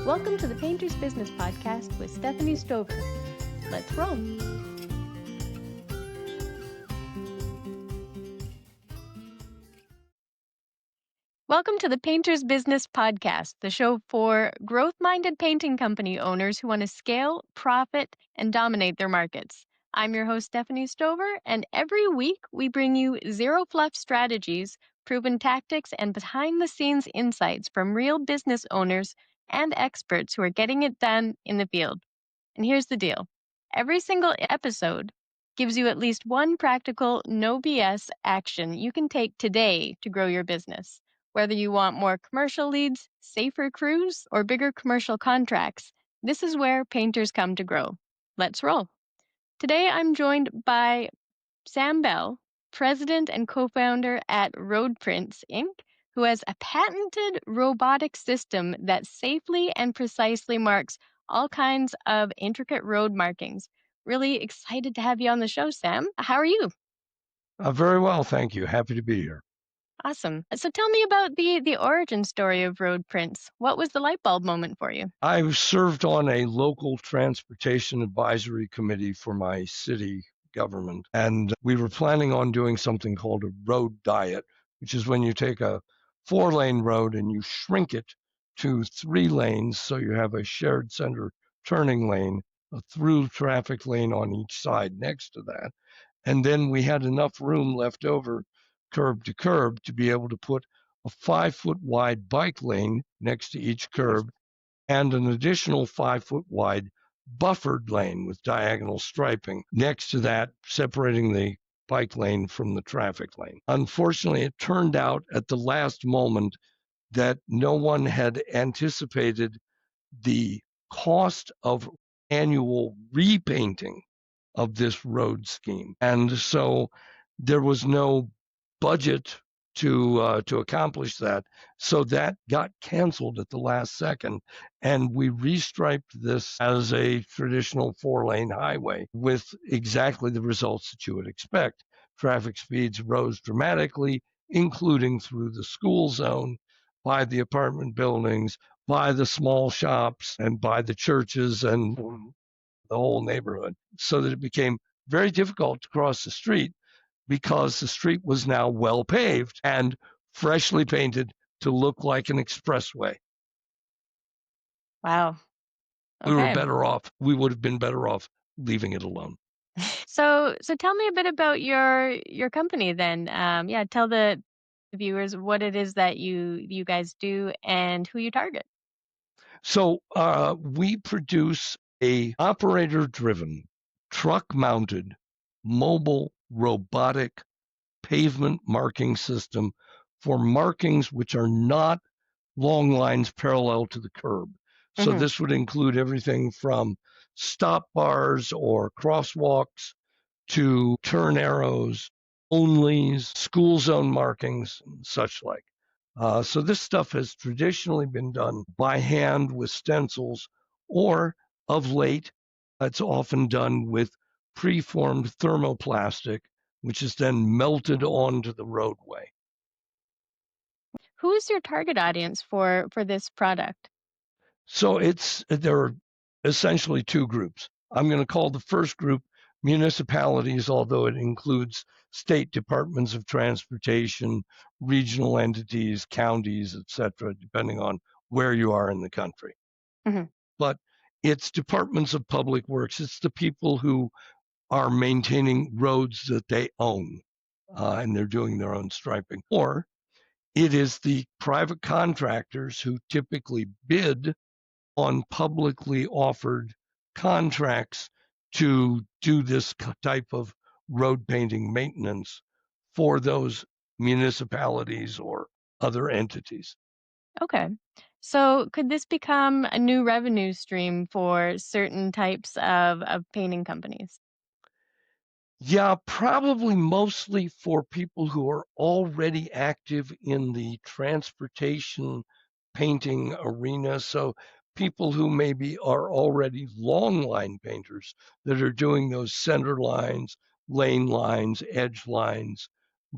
Welcome to the Painter's Business Podcast with Stephanie Stover. Let's roll. Welcome to the Painter's Business Podcast, the show for growth-minded painting company owners who want to scale, profit, and dominate their markets. I'm your host, Stephanie Stover, and every week we bring you zero-fluff strategies, proven tactics, and behind-the-scenes insights from real business owners and experts who are getting it done in the field. And here's the deal. Every single episode gives you at least one practical, no BS action you can take today to grow your business. Whether you want more commercial leads, safer crews, or bigger commercial contracts, this is where painters come to grow. Let's roll. Today, I'm joined by Sam Bell, president and co-founder at RoadPrintz, Inc., who has a patented robotic system that safely and precisely marks all kinds of intricate road markings. Really excited to have you on the show, Sam. How are you? Very well, thank you. Happy to be here. Awesome. So tell me about the origin story of RoadPrintz. What was the light bulb moment for you? I served on a local transportation advisory committee for my city government, and we were planning on doing something called a road diet, which is when you take a 4-lane road and you shrink it to 3 lanes so you have a shared center turning lane, a through traffic lane on each side next to that. And then we had enough room left over curb to curb to be able to put a 5-foot wide bike lane next to each curb and an additional 5-foot wide buffered lane with diagonal striping next to that, separating the bike lane from the traffic lane. Unfortunately, it turned out at the last moment that no one had anticipated the cost of annual repainting of this road scheme. And so there was no budget to accomplish that. So that got canceled at the last second. And we restriped this as a traditional 4-lane highway with exactly the results that you would expect. Traffic speeds rose dramatically, including through the school zone, by the apartment buildings, by the small shops, and by the churches and the whole neighborhood, so that it became very difficult to cross the street because the street was now well paved and freshly painted to look like an expressway. Wow. Okay. We would have been better off leaving it alone. So tell me a bit about your company then. Tell the viewers what it is that you guys do and who you target. So we produce a operator-driven, truck-mounted, mobile, robotic pavement marking system for markings which are not long lines parallel to the curb. So this would include everything from stop bars or crosswalks to turn arrows, onlys, school zone markings, and such like. So this stuff has traditionally been done by hand with stencils, or of late, it's often done with preformed thermoplastic, which is then melted onto the roadway. Who is your target audience for this product? So there are essentially 2 groups. I'm going to call the first group municipalities, although it includes state departments of transportation, regional entities, counties, etc., depending on where you are in the country. But it's departments of public works. It's the people who are maintaining roads that they own, and they're doing their own striping. Or it is the private contractors who typically bid on publicly offered contracts to do this type of road painting maintenance for those municipalities or other entities. Okay. So could this become a new revenue stream for certain types of painting companies? Yeah, probably mostly for people who are already active in the transportation painting arena. So people who maybe are already long line painters that are doing those center lines, lane lines, edge lines,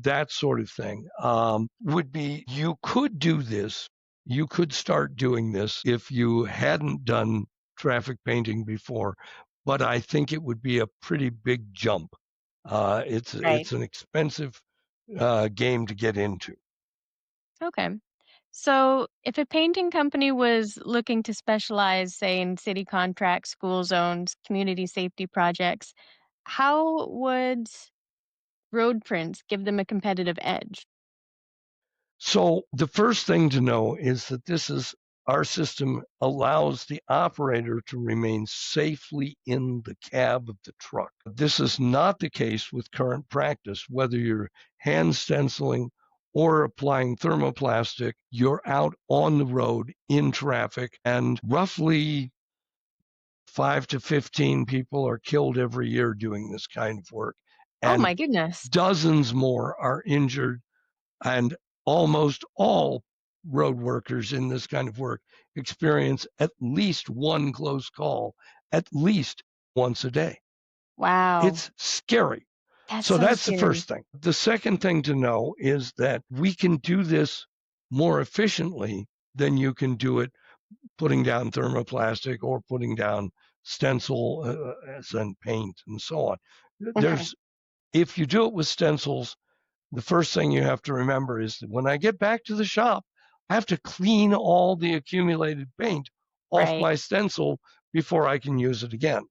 that sort of thing. You could do this you could start doing this if you hadn't done traffic painting before, but I think it would be a pretty big jump. Right. It's an expensive game to get into. Okay. So, if a painting company was looking to specialize, say, in city contracts, school zones, community safety projects, how would road prints give them a competitive edge? So the first thing to know is that our system allows the operator to remain safely in the cab of the truck. This is not the case with current practice. Whether you're hand stenciling or applying thermoplastic, you're out on the road in traffic, and roughly 5 to 15 people are killed every year doing this kind of work, Oh and my goodness. dozens more are injured, and almost all road workers in this kind of work experience at least one close call, at least once a day. Wow. It's scary. That's So so that's the scary. first thing. The second thing to know is that we can do this more efficiently than you can do it putting down thermoplastic or putting down stencil and paint and so on. Hmm. There's If you do it with stencils, the first thing you have to remember is that when I get back to the shop, I have to clean all the accumulated paint off Right. my stencil before I can use it again.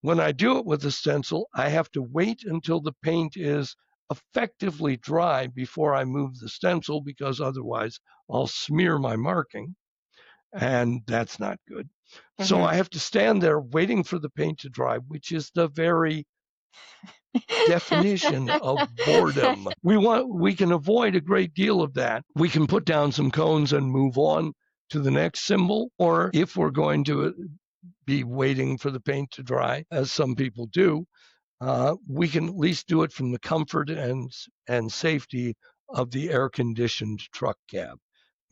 When I do it with a stencil, I have to wait until the paint is effectively dry before I move the stencil, because otherwise I'll smear my marking, and that's not good. So Hmm. I have to stand there waiting for the paint to dry, which is the very definition of boredom. We can avoid a great deal of that. We can put down some cones and move on to the next symbol, or if we're going to be waiting for the paint to dry, as some people do, we can at least do it from the comfort and safety of the air conditioned truck cab.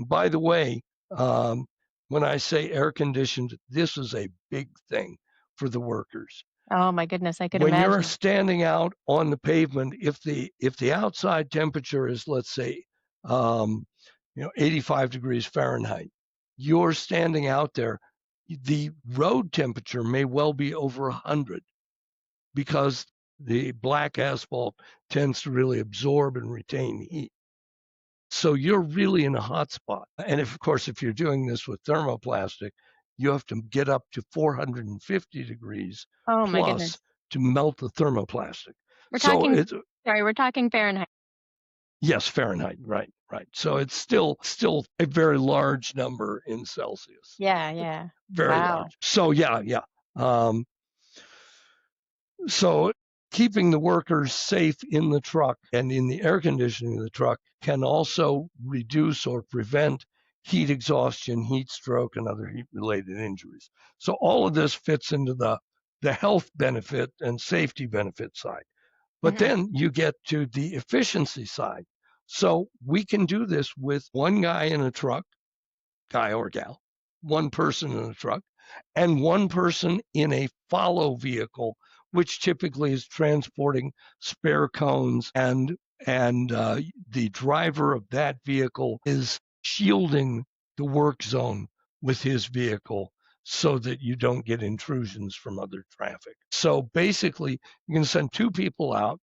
By the way, um, when I say air conditioned, this is a big thing for the workers. Oh my goodness, I could When you're imagine. standing out on the pavement, if the outside temperature is, let's say, 85 degrees Fahrenheit, you're standing out there. The road temperature may well be over 100, because the black asphalt tends to really absorb and retain heat. So you're really in a hot spot. And of course, if you're doing this with thermoplastic, you have to get up to 450 degrees Oh my plus goodness. to melt the thermoplastic. We're So talking it's sorry, we're talking Fahrenheit. Yes, Fahrenheit, right, right. So it's still a very large number in Celsius, Yeah, yeah. very Wow. large. So yeah, yeah. Um, So keeping the workers safe in the truck and in the air conditioning of the truck can also reduce or prevent heat exhaustion, heat stroke, and other heat related injuries. So all of this fits into the health benefit and safety benefit side. But Mhm. then you get to the efficiency side. So we can do this with one guy in a truck, guy or gal, one person in a truck, and one person in a follow vehicle, which typically is transporting spare cones, and the driver of that vehicle is shielding the work zone with his vehicle so that you don't get intrusions from other traffic. So basically, you can send two people out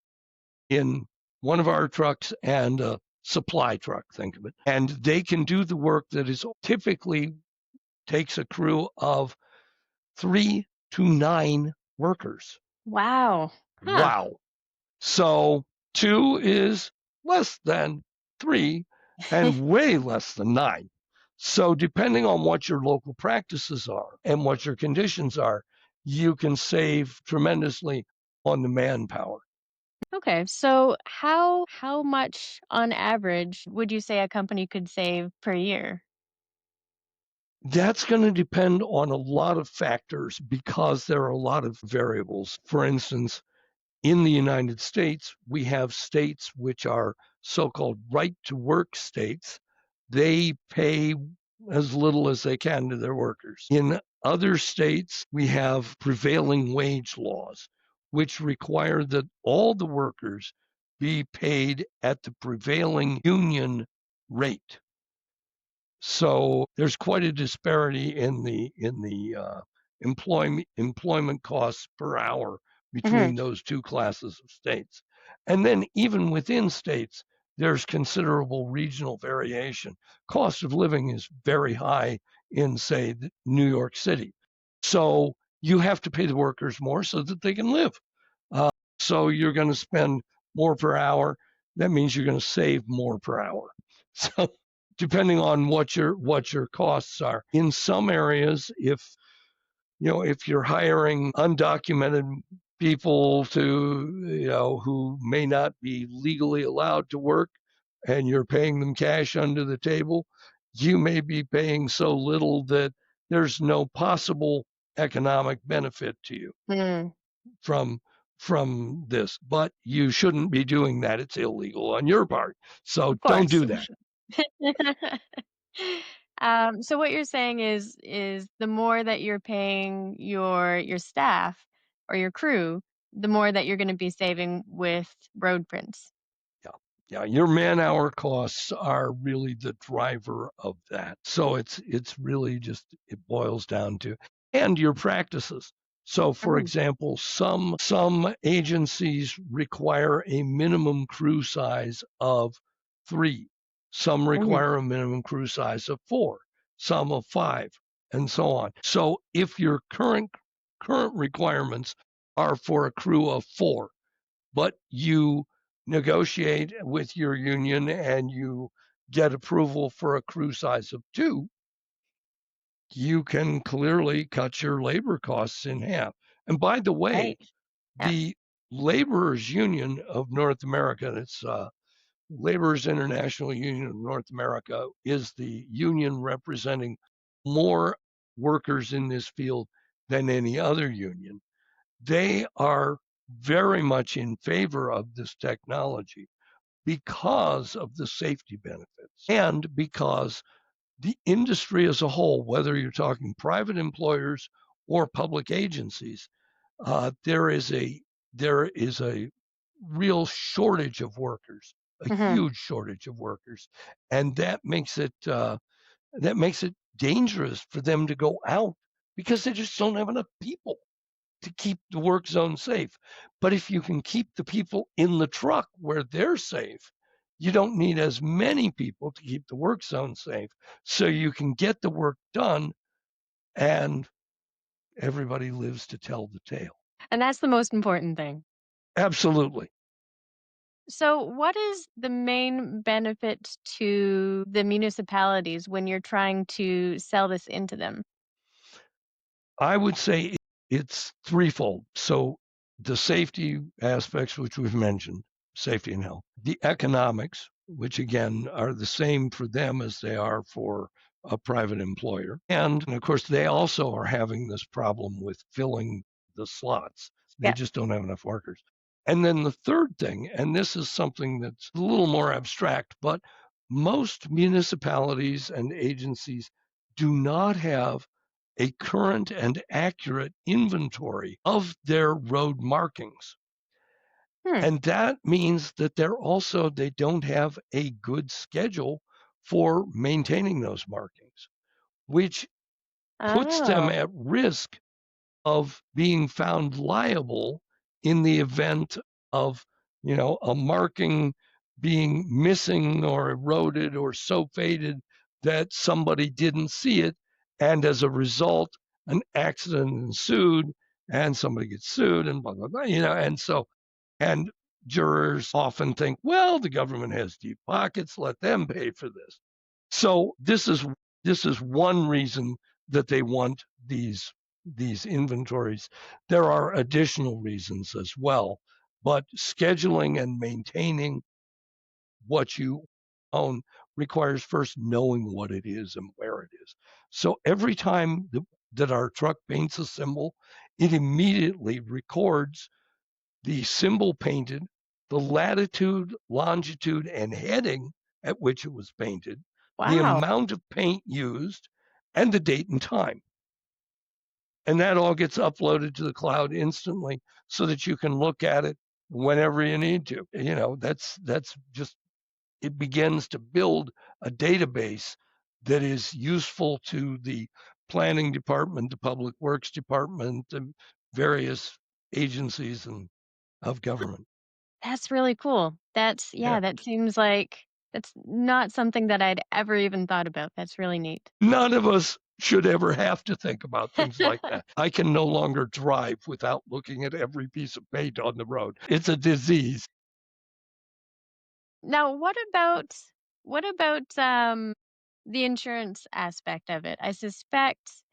in one of our trucks and a supply truck, think of it, and they can do the work that is typically takes a crew of 3 to 9 workers. Wow. Huh. Wow. So 2 is less than 3 and way less than 9. So depending on what your local practices are and what your conditions are, you can save tremendously on the manpower. Okay. So how much on average would you say a company could save per year? That's going to depend on a lot of factors because there are a lot of variables. For instance, in the United States, we have states which are so called right to work states. They pay as little as they can to their workers. In other states, we have prevailing wage laws, which require that all the workers be paid at the prevailing union rate. So there's quite a disparity in the employment costs per hour Hmm. between those two classes of states. And then even within states, there's considerable regional variation. Cost of living is very high in, say, New York City. So you have to pay the workers more so that they can live. Uh, so you're going to spend more per hour. That means you're going to save more per hour. So depending on what your costs are. In some areas, if you're hiring undocumented people who may not be legally allowed to work and you're paying them cash under the table, you may be paying so little that there's no possible economic benefit to you Mm, from from this, but you shouldn't be doing that. It's illegal on your part. So of don't course. do that. So what you're saying is the more that you're paying your staff or your crew, the more that you're going to be saving with road prints. Yeah. Yeah, your man-hour costs are really the driver of that. So it's really just it boils down to and your practices. So for Mhm. example, some agencies require a minimum crew size of 3. Some Mhm. require a minimum crew size of 4, some of 5, and so on. So if your current requirements are for a crew of 4, but you negotiate with your union and you get approval for a crew size of 2, you can clearly cut your labor costs in half. And by the way, Right. Yeah. the Laborers Union of North America, it's Laborers International Union of North America, is the union representing more workers in this field than any other union. They are very much in favor of this technology because of the safety benefits and because the industry as a whole, whether you're talking private employers or public agencies, there is a real shortage of workers, a Mhm. huge shortage of workers, and that makes it dangerous for them to go out because they just don't have enough people to keep the work zone safe. But if you can keep the people in the truck where they're safe, you don't need as many people to keep the work zone safe. So you can get the work done and everybody lives to tell the tale. And that's the most important thing. Absolutely. So what is the main benefit to the municipalities when you're trying to sell this into them? I would say it's threefold. So the safety aspects, which we've mentioned, safety and health, the economics, which again are the same for them as they are for a private employer. And of course, they also are having this problem with filling the slots. They Yeah. just don't have enough workers. And then the third thing, and this is something that's a little more abstract, but most municipalities and agencies do not have a current and accurate inventory of their road markings. Hmm. And that means that they don't have a good schedule for maintaining those markings, which puts them Oh. at risk of being found liable in the event of, a marking being missing or eroded or so faded that somebody didn't see it. And as a result, an accident ensued and somebody gets sued and blah, blah, blah, and jurors often think, well, the government has deep pockets, let them pay for this. So this is one reason that they want these inventories. There are additional reasons as well, but scheduling and maintaining what you own requires first knowing what it is and where it is. So every time that our truck paints a symbol, it immediately records the symbol painted, the latitude, longitude, and heading at which it was painted, the Wow. amount of paint used, and the date and time. And that all gets uploaded to the cloud instantly so that you can look at it whenever you need to. That's just it begins to build a database that is useful to the planning department, the public works department, and various agencies of government. That's really cool. Yeah. That seems like that's not something that I'd ever even thought about. That's really neat. None of us should ever have to think about things like that. I can no longer drive without looking at every piece of paint on the road. It's a disease. Now, what about the insurance aspect of it? I suspect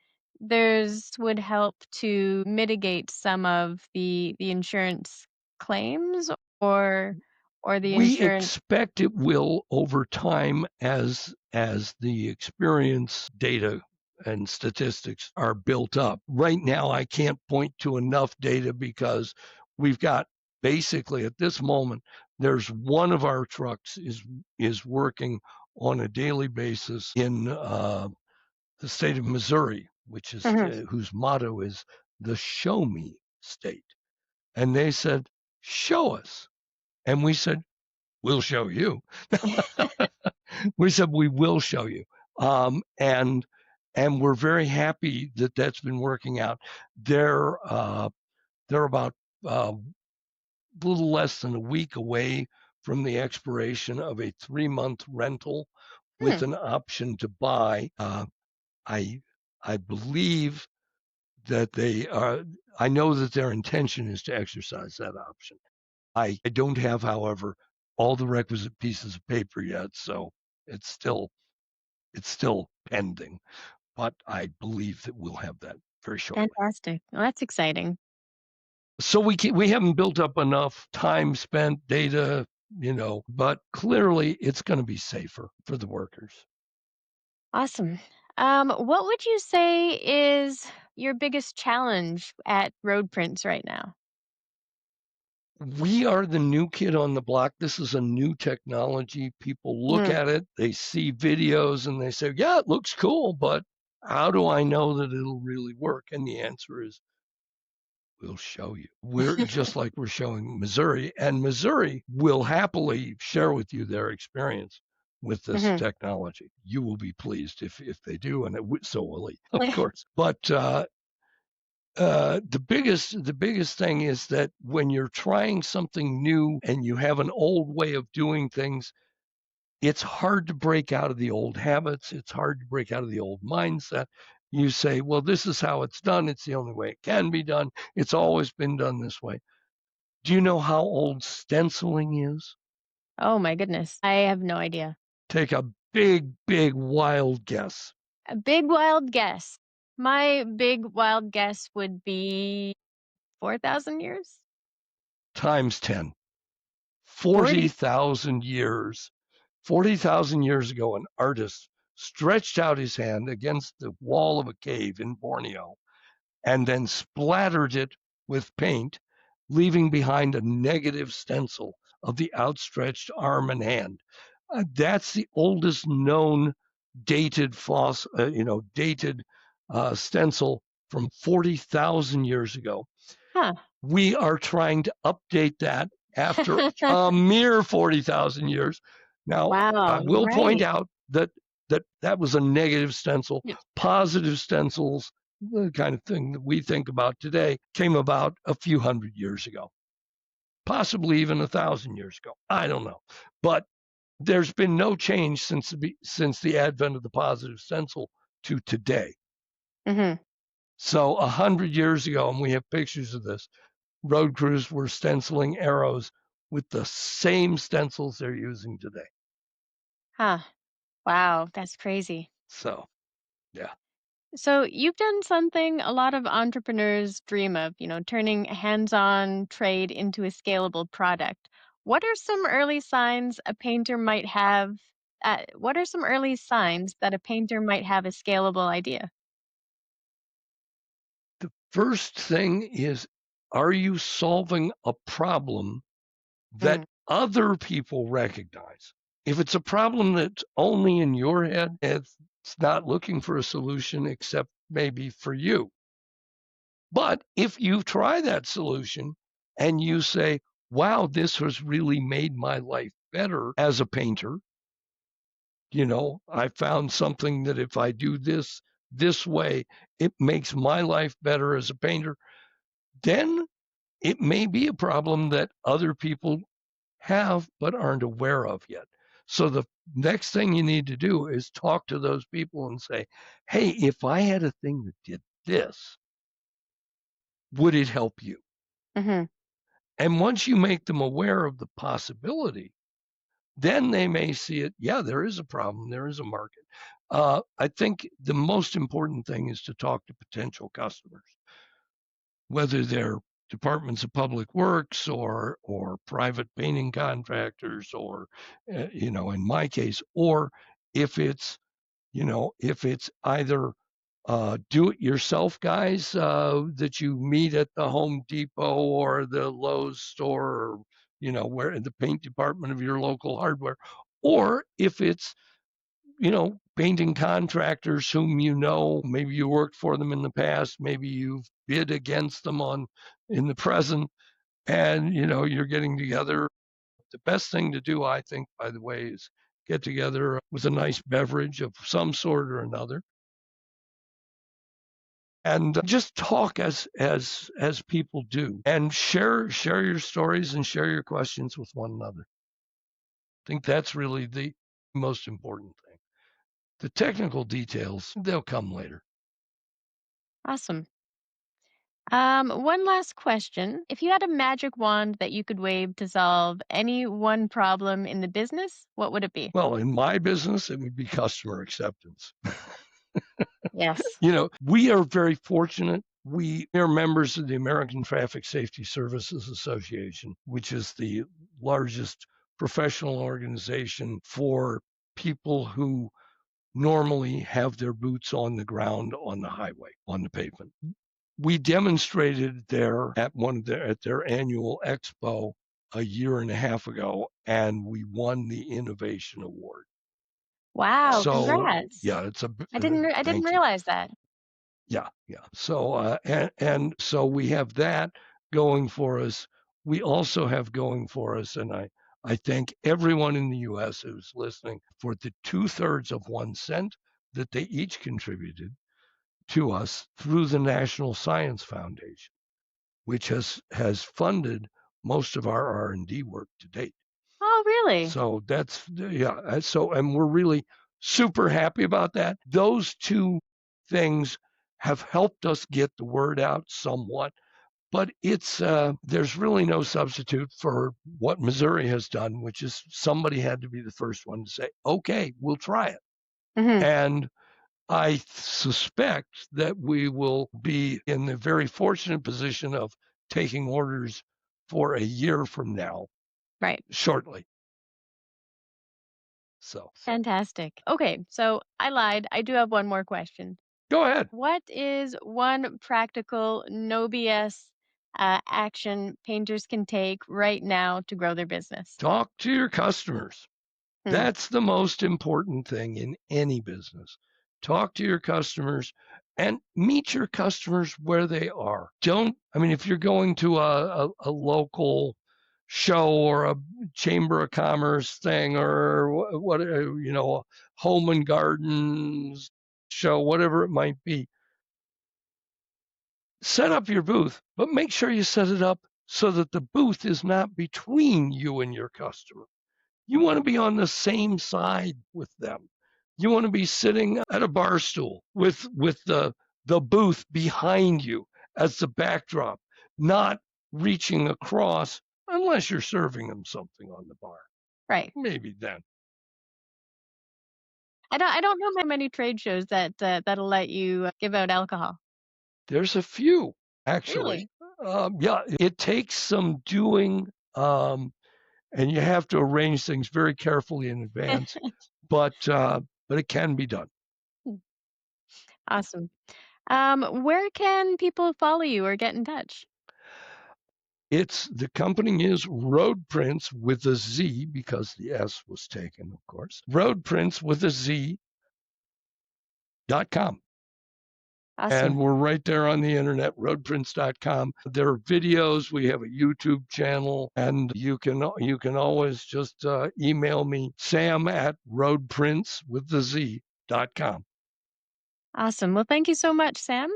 there's would help to mitigate some of the insurance claims or or the We insurance. expect it will over time as the experience data and statistics are built up. Right now, I can't point to enough data because we've got basically at this moment, there's one of our trucks is working on a daily basis in the state of Missouri, which is Mhm. whose motto is the Show Me State, and they said, "Show us," and we said, "We'll show you." We said, "We will show you," and we're very happy that that's been working out. They're they're about a little less than a week away from the expiration of a 3-month rental with Hmm. an option to buy. I I believe that they are. I know that their intention is to exercise that option. I don't have, however, all the requisite pieces of paper yet, so it's still it's still pending. But I believe that we'll have that very shortly. Fantastic. Well, that's exciting. So we haven't built up enough time spent, data, but clearly it's going to be safer for the workers. Awesome. What would you say is your biggest challenge at RoadPrintz right now? We are the new kid on the block. This is a new technology. People look Mm. at it, they see videos, and they say, "Yeah, it looks cool, but how do I know that it'll really work?" And the answer is, we'll show you. We're just like we're showing Missouri, and Missouri will happily share with you their experience with this Hmm. technology. You will be pleased if they do, and so will he, of course. But the biggest thing is that when you're trying something new and you have an old way of doing things, it's hard to break out of the old habits. It's hard to break out of the old mindset. You say, well, this is how it's done. It's the only way it can be done. It's always been done this way. Do you know how old stenciling is? Oh my goodness. I have no idea. Take a big, big, wild guess. A big wild guess. My big wild guess would be 4,000 years? Times 10. 40. 40,000 years. 40,000 years ago, an artist stretched out his hand against the wall of a cave in Borneo and then splattered it with paint, leaving behind a negative stencil of the outstretched arm and hand. That's the oldest known dated stencil from 40,000 years ago. Huh. We are trying to update that after a mere 40,000 years. Now, I Wow, will point right. out that was a negative stencil. Y Positive stencils, the kind of thing that we think about today, came about a few hundred years ago, possibly even 1,000 years ago. I don't know. But there's been no change since the advent of the positive stencil to today. Mhm. So 100 years ago, and we have pictures of this, road crews were stenciling arrows with the same stencils they're using today. Huh. Wow, that's crazy. So, yeah. So you've done something a lot of entrepreneurs dream of, turning hands-on trade into a scalable product. What are some early signs that a painter might have a scalable idea? The first thing is, are you solving a problem that Mm. other people recognize? If it's a problem that's only in your head, it's not looking for a solution except maybe for you. But if you try that solution and you say, wow, this has really made my life better as a painter, I found something that if I do this way, it makes my life better as a painter. Then it may be a problem that other people have but aren't aware of yet. So the next thing you need to do is talk to those people and say, hey, if I had a thing that did this, would it help you? Hmm. And once you make them aware of the possibility, then they may see it. Yeah, there is a problem. There is a market. I think the most important thing is to talk to potential customers, whether they're departments of public works or private painting contractors, or in my case, or if it's if it's either do-it-yourself guys that you meet at the Home Depot or the Lowe's store, or where in the paint department of your local hardware, or if it's painting contractors whom maybe you worked for them in the past, maybe you've bid against them in the present, and you're getting together. The best thing to do, I think, by the way, is get together with a nice beverage of some sort or another, and just talk as people do, and share your stories and share your questions with one another. I think that's really the most important thing. The technical details, they'll come later. Awesome. One last question. If you had a magic wand that you could wave to solve any one problem in the business, what would it be? Well, in my business, it would be customer acceptance. Yes. We are very fortunate. We are members of the American Traffic Safety Services Association, which is the largest professional organization for people who normally have their boots on the ground on the highway, on the pavement. We demonstrated there at their annual expo a year and a half ago, and we won the innovation award. Wow, So congrats. yeah, it's a I didn't thank you. realize that. Yeah, yeah. So and so we have that going for us. We also have going for us, and I thank everyone in the U.S. who's listening for the 2/3 of 1 cent that they each contributed to us through the National Science Foundation, which has funded most of our R&D work to date. Oh, really? So that's yeah. So and we're really super happy about that. Those two things have helped us get the word out somewhat, but it's there's really no substitute for what Missouri has done, which is somebody had to be the first one to say, "Okay, we'll try it." Hmm. And I suspect that we will be in the very fortunate position of taking orders for a year from now, Right. shortly. So Fantastic. Okay, so I lied. I do have one more question. go ahead. What is one practical, no BS action painters can take right now to grow their business? Talk to your customers. Hmm. That's the most important thing in any business. Talk to your customers and meet your customers where they are. If you're going to a local show or a chamber of commerce thing, or home and gardens show, whatever it might be, set up your booth, but make sure you set it up so that the booth is not between you and your customer. You want to be on the same side with them. You want to be sitting at a bar stool with the booth behind you as the backdrop, not reaching across unless you're serving them something on the bar. Right. Maybe then. I don't know many trade shows that that'll let you give out alcohol. There's a few actually. Really? Yeah, it takes some doing, and you have to arrange things very carefully in advance, but it can be done. Awesome. Where can people follow you or get in touch? The company is RoadPrintz with a Z because the S was taken, of course. RoadPrintz with a Z.com. Awesome. And we're right there on the internet, roadprints.com. There are videos. We have a YouTube channel, and you can always just email me, Sam at roadprints with the Z.com. Awesome. Well, thank you so much, Sam.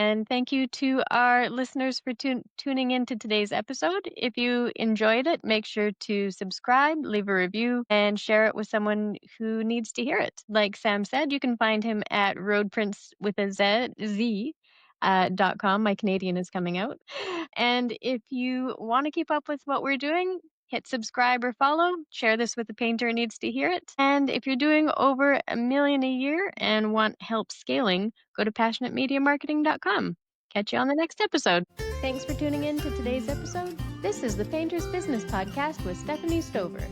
And thank you to our listeners for tuning in to today's episode. If you enjoyed it, make sure to subscribe, leave a review, and share it with someone who needs to hear it. Like Sam said, you can find him at roadprints with a Z.com. My Canadian is coming out. And if you want to keep up with what we're doing, hit subscribe or follow. Share this with a painter who needs to hear it. And if you're doing over $1 million a year and want help scaling, go to passionatemediamarketing.com. Catch you on the next episode. Thanks for tuning in to today's episode. This is the Painter's Business Podcast with Stephanie Stover.